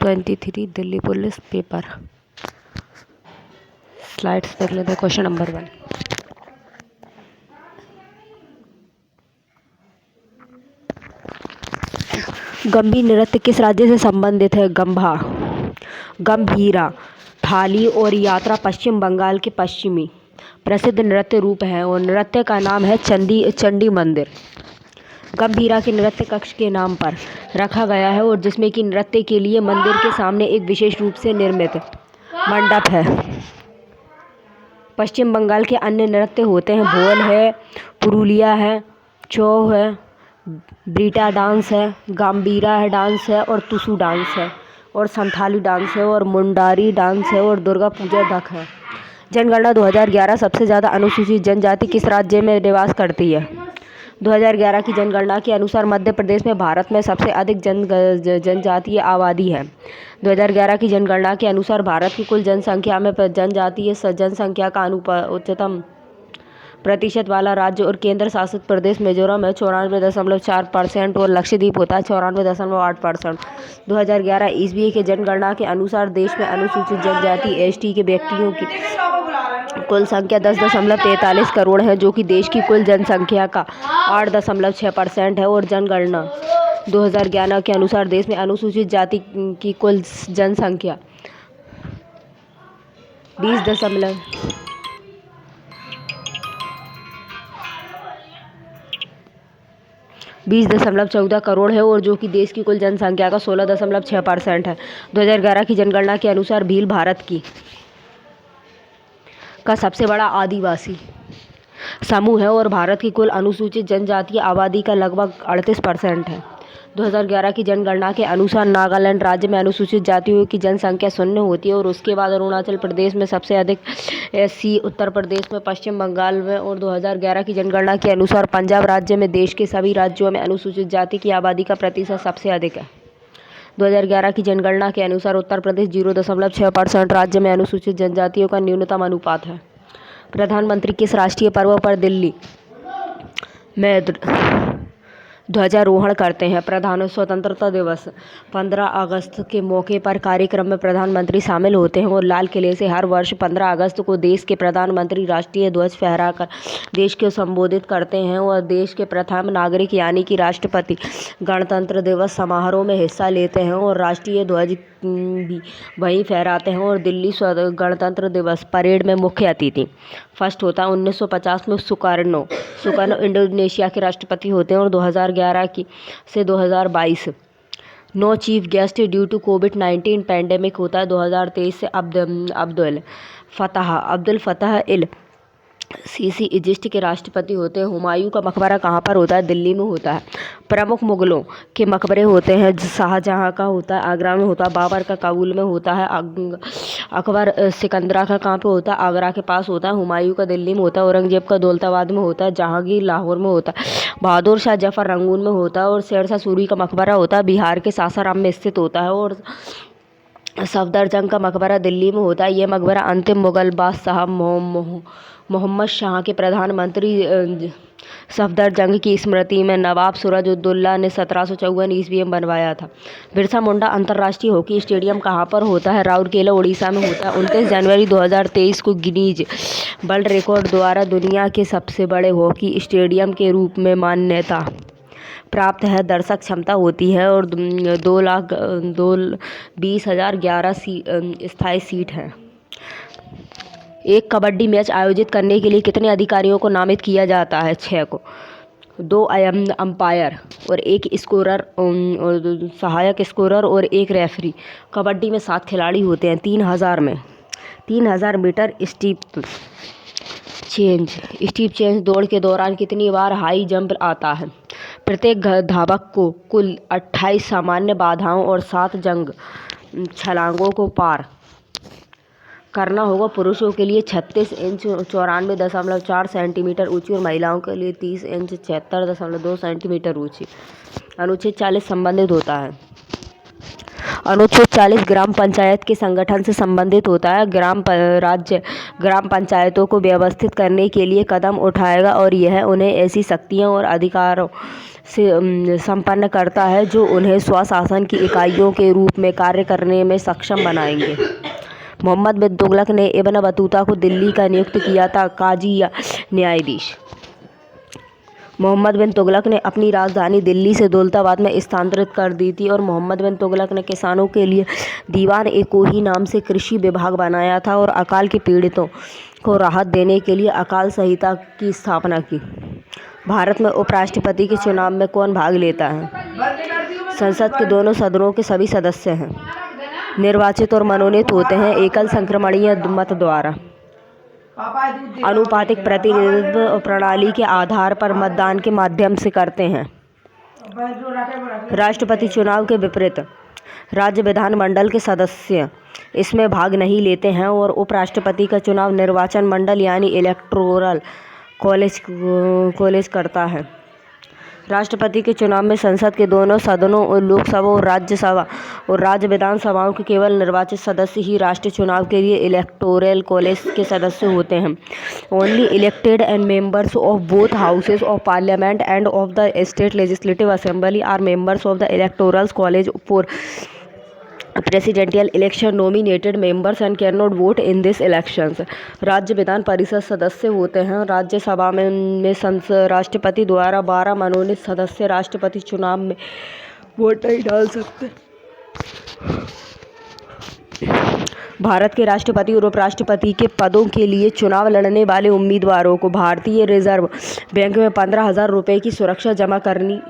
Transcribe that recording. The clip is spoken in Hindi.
23 दिल्ली पुलिस पेपर। स्लाइड्स देख लेते हैं। क्वेश्चन नंबर 1, गंभीर नृत्य किस राज्य से संबंधित है? गंभा, गंभीरा, थाली और यात्रा पश्चिम बंगाल के पश्चिमी प्रसिद्ध नृत्य रूप है और नृत्य का नाम है चंडी मंदिर। गंभीरा के नृत्य कक्ष के नाम पर रखा गया है और जिसमें कि नृत्य के लिए मंदिर के सामने एक विशेष रूप से निर्मित मंडप है। पश्चिम बंगाल के अन्य नृत्य होते हैं भोल है, पुरुलिया है, छौ है, ब्रीटा डांस है, गंभीरा है डांस है और टुसू डांस है और संथाली डांस है और मुंडारी डांस है और दुर्गा पूजा धक है। जनगणना 2011 सबसे ज़्यादा अनुसूचित जनजाति किस राज्य में निवास करती है? 2011 की जनगणना के अनुसार मध्य प्रदेश में भारत में सबसे अधिक जनजातीय आबादी है। 2011 की जनगणना के अनुसार भारत की कुल जनसंख्या में जनजातीय जनसंख्या का उच्चतम प्रतिशत वाला राज्य और केंद्र शासित प्रदेश मिजोरम है 94.4% और लक्षद्वीप होता है 94.8%। 2011 ईस्वी की जनगणना के अनुसार देश में अनुसूचित जनजाति एसटी के व्यक्तियों की कुल संख्या 10.43 करोड़ है जो कि देश की कुल जनसंख्या का 8.6% है और जनगणना 2011 के अनुसार देश में अनुसूचित जाति की कुल जनसंख्या 20.14 करोड़ है और जो कि देश की कुल जनसंख्या का 16.6% है। 2011 की जनगणना के अनुसार भील भारत का सबसे बड़ा आदिवासी समूह है और भारत की कुल अनुसूचित जनजातीय आबादी का लगभग 38% है। 2011 की जनगणना के अनुसार नागालैंड राज्य में अनुसूचित जातियों की जनसंख्या 0 होती है और उसके बाद अरुणाचल प्रदेश में सबसे अधिक एससी, उत्तर प्रदेश में, पश्चिम बंगाल में और 2011 की जनगणना के अनुसार पंजाब राज्य में देश के सभी राज्यों में अनुसूचित जाति की आबादी का प्रतिशत सबसे अधिक है। 2011 की जनगणना के अनुसार उत्तर प्रदेश 0.6% राज्य में अनुसूचित जनजातियों का न्यूनतम अनुपात है। प्रधानमंत्री किस राष्ट्रीय पर्व पर दिल्ली में ध्वजारोहण करते हैं? स्वतंत्रता दिवस 15 अगस्त के मौके पर कार्यक्रम में प्रधानमंत्री शामिल होते हैं और लाल किले से हर वर्ष 15 अगस्त को देश के प्रधानमंत्री राष्ट्रीय ध्वज फहराकर देश को संबोधित करते हैं और देश के प्रथम नागरिक यानी कि राष्ट्रपति गणतंत्र दिवस समारोह में हिस्सा लेते हैं और राष्ट्रीय ध्वज भी वहीं फहराते हैं और दिल्ली गणतंत्र दिवस परेड में मुख्य अतिथि फर्स्ट होता है। 1950 में सुकर्नो इंडोनेशिया के राष्ट्रपति होते हैं और 2011 से 2022 no chief guest due to कोविड-19 पैंडेमिक होता है। 2023 से Abdul Fattah el Sisi Egypt के राष्ट्रपति होते हैं। हुमायूं का मकबरा कहाँ पर होता है? दिल्ली में होता है। प्रमुख मुगलों के मकबरे होते हैं शाहजहां का होता है आगरा में होता है, बाबर का काबुल में होता है, अकबर सिकंदरा का कहाँ पे होता है? आगरा के पास होता है। हुमायूं का दिल्ली में होता है, औरंगजेब का दौलताबाद में होता है, जहांगीर लाहौर में होता है, बहादुर शाह जफर रंगून में होता है और शेरशाह सूरी का मकबरा होता है बिहार के सासाराम में स्थित होता है और सफदरजंग का मकबरा दिल्ली में होता है। यह मकबरा अंतिम मुगल बादशाह मोहम्मद शाह के प्रधानमंत्री सफदरजंग की स्मृति में नवाब सूरज-उद-दौला ने 1754 ईस्वी में बनवाया था। बिरसा मुंडा अंतर्राष्ट्रीय हॉकी स्टेडियम कहाँ पर होता है? राउरकेला उड़ीसा में होता है। 29 जनवरी 2023 को गिनीज वर्ल्ड रिकॉर्ड द्वारा दुनिया के सबसे बड़े हॉकी स्टेडियम के रूप में मान्यता प्राप्त है। दर्शक क्षमता होती है और 2,20,011 स्थायी सीट है। एक कबड्डी मैच आयोजित करने के लिए कितने अधिकारियों को नामित किया जाता है? 6 को। 2 अंपायर और 1 स्कोरर और सहायक स्कोरर और 1 रेफरी। कबड्डी में 7 खिलाड़ी होते हैं। 3000 मीटर स्टीप चेंज दौड़ के दौरान कितनी बार हाई जंप आता है? प्रत्येक धावक को कुल 28 सामान्य बाधाओं और 7 जंग छलांगों को पार करना होगा। पुरुषों के लिए 36 इंच 94.4 सेंटीमीटर ऊंची और महिलाओं के लिए 30 इंच 76.2 सेंटीमीटर ऊंची। अनुच्छेद 40 संबंधित होता है। अनुच्छेद 40 ग्राम पंचायत के संगठन से संबंधित होता है। राज्य ग्राम पंचायतों को व्यवस्थित करने के लिए कदम उठाएगा और यह उन्हें ऐसी शक्तियाँ और अधिकारों से संपन्न करता है जो उन्हें स्वशासन की इकाइयों के रूप में कार्य करने में सक्षम बनाएंगे। मोहम्मद बिन तुगलक ने इब्न बतूता को दिल्ली का नियुक्त किया था काजी या न्यायाधीश। मोहम्मद बिन तुगलक ने अपनी राजधानी दिल्ली से दौलताबाद में स्थानांतरित कर दी थी और मोहम्मद बिन तुगलक ने किसानों के लिए दीवान-ए-कोही नाम से कृषि विभाग बनाया था और अकाल के पीड़ितों को राहत देने के लिए अकाल संहिता की स्थापना की। भारत में उपराष्ट्रपति के चुनाव में कौन भाग लेता है? संसद के दोनों सदनों के सभी सदस्य हैं निर्वाचित और मनोनीत होते हैं एकल संक्रमणीय मत द्वारा। आनुपातिक प्रतिनिधित्व प्रणाली के आधार पर मतदान के माध्यम से करते हैं। राष्ट्रपति चुनाव के विपरीत राज्य विधानमंडल के सदस्य इसमें भाग नहीं लेते हैं और उपराष्ट्रपति का चुनाव निर्वाचन मंडल यानी इलेक्टोरल कॉलेज करता है। राष्ट्रपति के चुनाव में संसद के दोनों सदनों और लोकसभा और राज्यसभा और राज्य विधानसभाओं के केवल निर्वाचित सदस्य ही राष्ट्रीय चुनाव के लिए इलेक्टोरल कॉलेज के सदस्य होते हैं। Only elected and members of both houses of parliament and of the state legislative assembly are members of the electoral college for presidential election nominated members and can not vote in this elections. राज्य विधान परिषद सदस्य होते हैं। राज्यसभा में राष्ट्रपति द्वारा 12 मनोनीत सदस्य राष्ट्रपति चुनाव में वोट नहीं डाल सकते। भारत के राष्ट्रपति और उपराष्ट्रपति के पदों के लिए चुनाव लड़ने वाले उम्मीदवारों को भारतीय रिजर्व बैंक में 15,000 रुपये की सुरक्षा जमा करनी